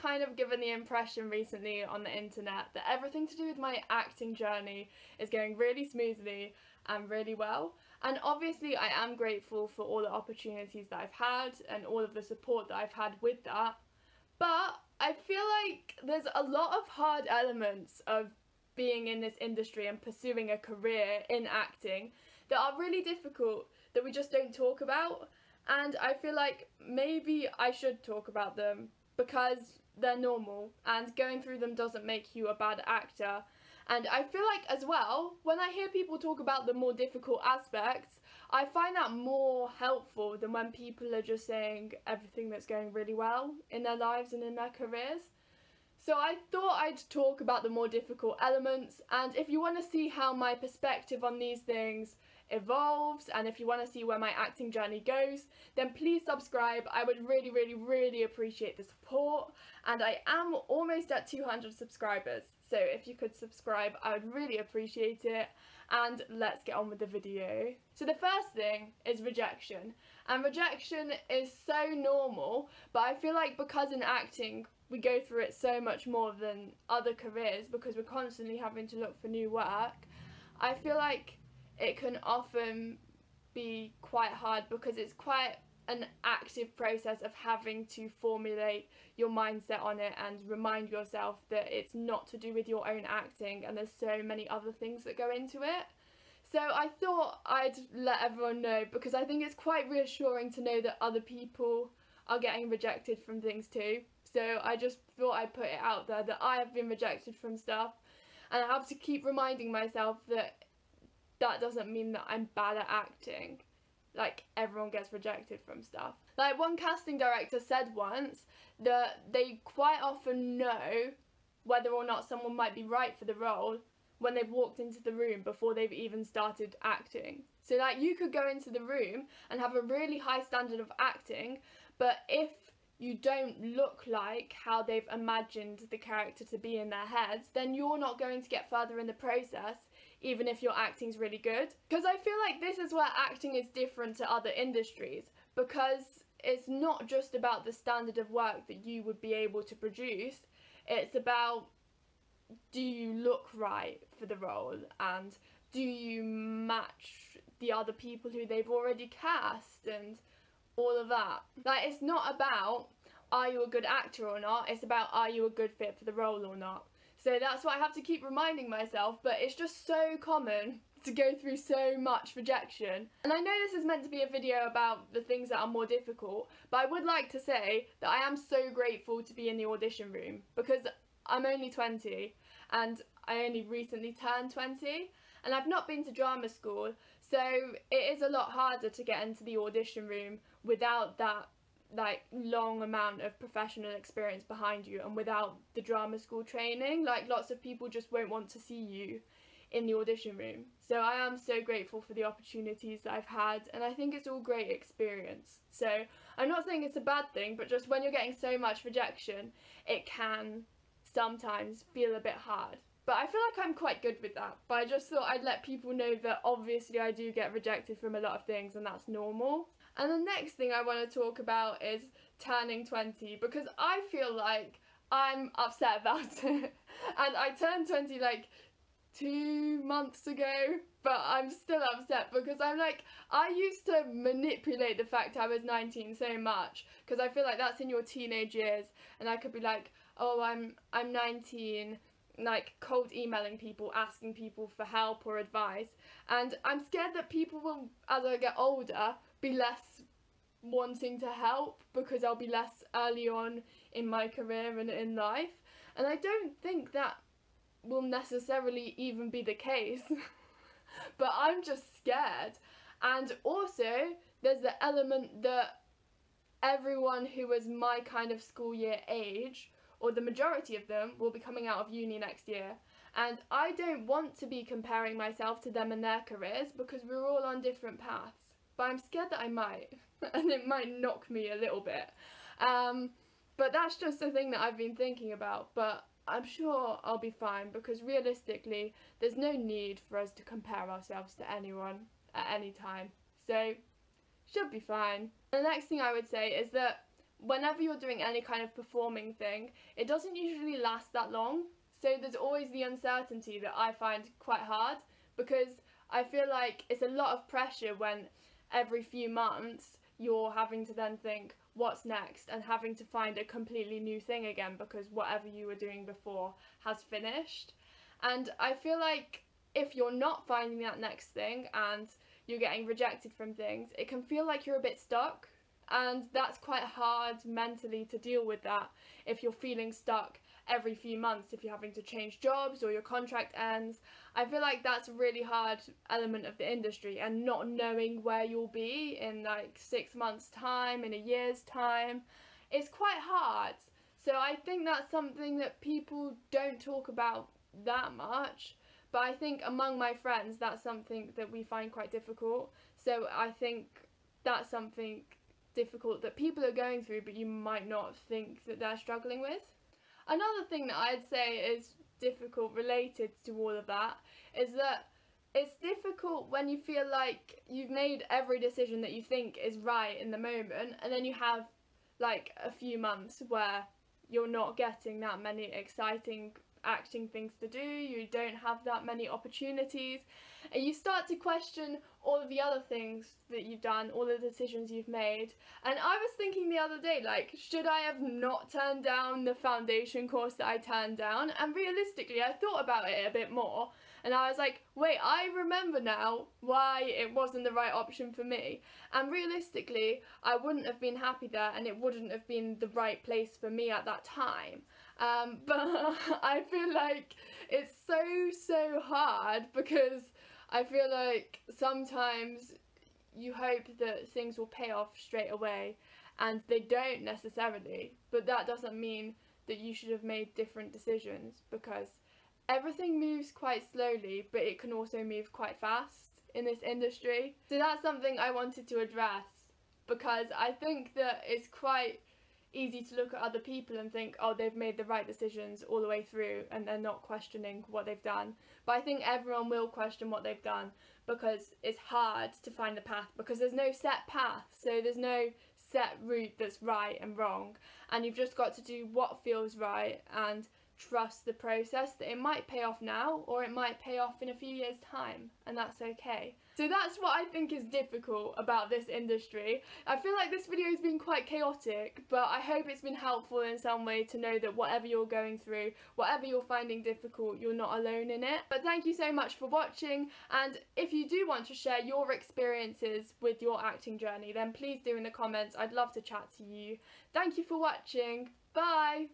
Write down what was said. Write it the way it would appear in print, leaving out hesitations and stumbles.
kind of given the impression recently on the internet that everything to do with my acting journey is going really smoothly and really well. And obviously I am grateful for all the opportunities that I've had and all of the support that I've had with that. But I feel like there's a lot of hard elements of being in this industry and pursuing a career in acting that are really difficult that we just don't talk about. And I feel like maybe I should talk about them because they're normal and going through them doesn't make you a bad actor. And I feel like as well, when I hear people talk about the more difficult aspects, I find that more helpful than when people are just saying everything that's going really well in their lives and in their careers. So I thought I'd talk about the more difficult elements, and if you want to see how my perspective on these things evolves and if you want to see where my acting journey goes, then please subscribe. I would really appreciate the support, and I am almost at 200 subscribers, so if you could subscribe I would really appreciate it. And let's get on with the video. So the first thing is rejection, and rejection is so normal, but I feel like because in acting we go through it so much more than other careers because we're constantly having to look for new work, I feel like it can often be quite hard because it's quite an active process of having to formulate your mindset on it and remind yourself that it's not to do with your own acting and there's so many other things that go into it. So I thought I'd let everyone know because I think it's quite reassuring to know that other people are getting rejected from things too. So I just thought I'd put it out there that I have been rejected from stuff, and I have to keep reminding myself that that doesn't mean that I'm bad at acting. Like, everyone gets rejected from stuff. Like, one casting director said once that they quite often know whether or not someone might be right for the role when they've walked into the room before they've even started acting. So like, you could go into the room and have a really high standard of acting, but if you don't look like how they've imagined the character to be in their heads, then you're not going to get further in the process, even if your acting's really good. Because I feel like this is where acting is different to other industries, because it's not just about the standard of work that you would be able to produce, it's about, do you look right for the role, and do you match the other people who they've already cast, and all of that. Like, it's not about are you a good actor or not, it's about are you a good fit for the role or not. So that's what I have to keep reminding myself, but it's just so common to go through so much rejection. And I know this is meant to be a video about the things that are more difficult, but I would like to say that I am so grateful to be in the audition room because I'm only 20 and I only recently turned 20 and I've not been to drama school, so it is a lot harder to get into the audition room without that like long amount of professional experience behind you and without the drama school training. Like, lots of people just won't want to see you in the audition room. So I am so grateful for the opportunities that I've had, and I think it's all great experience. So I'm not saying it's a bad thing, but just when you're getting so much rejection, it can sometimes feel a bit hard. But I feel like I'm quite good with that. But I just thought I'd let people know that obviously I do get rejected from a lot of things and that's normal. And the next thing I want to talk about is turning 20, because I feel like I'm upset about it. And I turned 20 like 2 months ago, but I'm still upset because I'm like, I used to manipulate the fact I was 19 so much because I feel like that's in your teenage years, and I could be like, oh, I'm 19, like cold emailing people, asking people for help or advice, and I'm scared that people will, as I get older, be less wanting to help because I'll be less early on in my career and in life, and I don't think that will necessarily even be the case but I'm just scared. And also there's the element that everyone who was my kind of school year age, or the majority of them, will be coming out of uni next year, and I don't want to be comparing myself to them and their careers because we're all on different paths, but I'm scared that I might and it might knock me a little bit, but that's just a thing that I've been thinking about. But I'm sure I'll be fine because realistically there's no need for us to compare ourselves to anyone at any time, so should be fine. The next thing I would say is that whenever you're doing any kind of performing thing, it doesn't usually last that long. So there's always the uncertainty that I find quite hard, because I feel like it's a lot of pressure when every few months you're having to then think what's next and having to find a completely new thing again because whatever you were doing before has finished. And I feel like if you're not finding that next thing and you're getting rejected from things, it can feel like you're a bit stuck, and that's quite hard mentally to deal with that if you're feeling stuck every few months, if you're having to change jobs or your contract ends. I feel like that's a really hard element of the industry, and not knowing where you'll be in like 6 months time, in a year's time, it's quite hard. So I think that's something that people don't talk about that much, but I think among my friends that's something that we find quite difficult. So I think that's something difficult that people are going through, but you might not think that they're struggling with. Another thing that I'd say is difficult related to all of that is that it's difficult when you feel like you've made every decision that you think is right in the moment, and then you have like a few months where you're not getting that many exciting acting things to do, you don't have that many opportunities, and you start to question all of the other things that you've done, all the decisions you've made. And I was thinking the other day, like, should I have not turned down the foundation course that I turned down? And realistically, I thought about it a bit more, and I was like, wait, I remember now why it wasn't the right option for me. And realistically, I wouldn't have been happy there, and it wouldn't have been the right place for me at that time. But I feel like it's so hard, because I feel like sometimes you hope that things will pay off straight away, and they don't necessarily, but that doesn't mean that you should have made different decisions, because everything moves quite slowly, but it can also move quite fast in this industry. So that's something I wanted to address, because I think that it's quite easy to look at other people and think, oh, they've made the right decisions all the way through and they're not questioning what they've done. But I think everyone will question what they've done, because it's hard to find the path, because there's no set path, so there's no set route that's right and wrong, and you've just got to do what feels right and trust the process, that it might pay off now or it might pay off in a few years' time, and that's okay. So that's what I think is difficult about this industry. I feel like this video has been quite chaotic, but I hope it's been helpful in some way to know that whatever you're going through, whatever you're finding difficult, you're not alone in it. But thank you so much for watching, and if you do want to share your experiences with your acting journey, then please do in the comments. I'd love to chat to you. Thank you for watching. Bye!